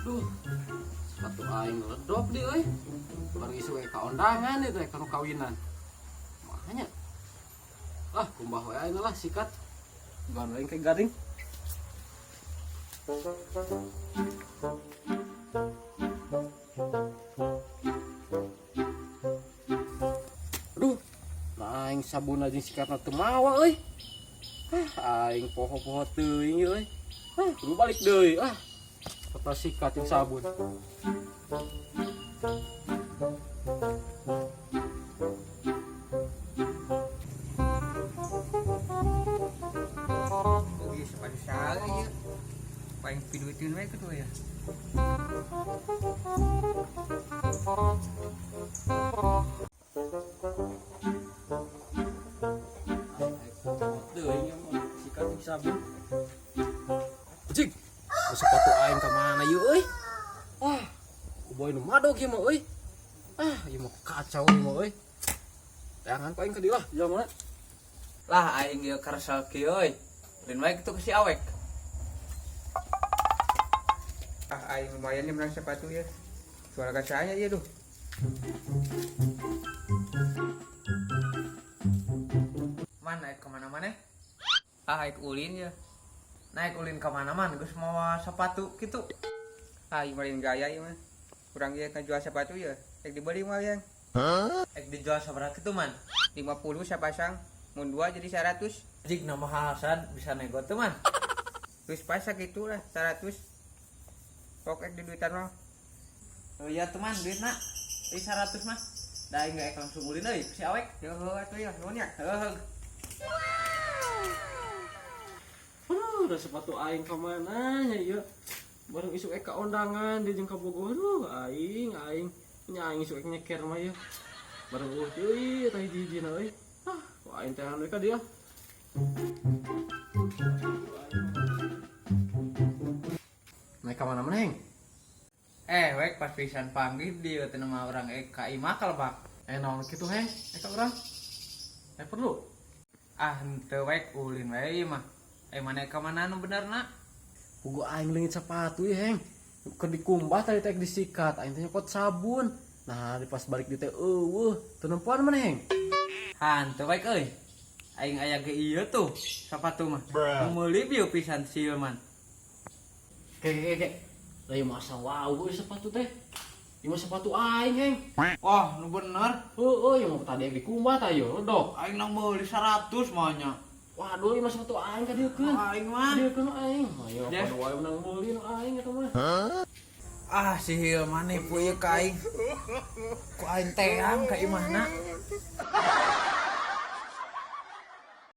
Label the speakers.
Speaker 1: Duh, sepatu aing ledop di euy. Baru isu we kaondangan itu kanu kawinan. Makanya kumbah we aing lah sikat. Gan aing ke garing. Aduh, nah aing sabun aja sikatna teu mawa euy. Aing poho-poho teuing euy. Kudu balik deui Kata sikat yang sabun.
Speaker 2: Oke, sepatu salah ya. Paling pidutin we kedua ya.
Speaker 1: Teuing sikat yang sabun. Cik, sepatu aing ke mana yuk euy? Boy nu madog ieu mah euy. Ieu mah kacau ieu mah euy. Jangan ku aing ke dieu lah, jangan.
Speaker 2: Lah aing ge karesal kieu euy. Lain wae kitu ke si awek. Aing lumayan nih menang sepatu ya. Suara kasanya dia tuh. Man naik kemana-mana? Naik ulin ya. Naik ulin kemana-mana, gus mau sepatu gitu. Imarin gaya ya mah. Kurang dia kan jual sepatu ya. Dibeli mah yang. Dijual seberapa itu man? 50 sepasang. Mun 2 jadi 100.
Speaker 3: Jik nama hasan bisa nego tuh man.
Speaker 2: Terus pasak itu lah 100. Pokok di duitan mah.
Speaker 3: Oh iya teman duit nak. 100 mah. Dah enggak langsung ulin euy si awek.
Speaker 2: Yo atuh ya nuhun ya.
Speaker 1: Udah sepatu aing ke mana nya ieu? Bareng isu ka ondangan di jeung ka Bogor. Aing nya aing isu nyeker mah ieu. Bareng euy tah hiji-hijina euy. Ku aing teh anu ka dia. Naik ke mana meneng?
Speaker 2: Wek pas pisan panggil dia teu nama orang Eka imakal Pak.
Speaker 1: Naon kitu heng? Ka urang. Perlu.
Speaker 2: Henteu wek ulin we mah. Mana ka mana nu benerna?
Speaker 1: Pugu aing leungit sepatu ya heng. Keur dikumbah tadi teh disikat, aing teh nyokot sabun. Nah, pas balik di teh eueuh, teu nempuan mana heng?
Speaker 2: Henteu wek euy. Aing aya ge ieu tuh sepatu mah. Meuli bieu pisan sieu man.
Speaker 1: Ke. Lah masa wow sepatu teh. Ieu mah sepatu aing heng.
Speaker 2: Wah, nu bener.
Speaker 1: Ieu mah tadi dikumbah tah ieu, dok.
Speaker 2: Aing nang meuli 100 mah nya.
Speaker 1: Waduh, ieu mah sepatu aing ka dieu keun.
Speaker 2: Aing mah.
Speaker 1: Dieu keun aing. Ayo pada wae menang meuli nu aing eta mah.
Speaker 2: Si Hilman nipu ieu ka aing. Ku aing teang ka imahna.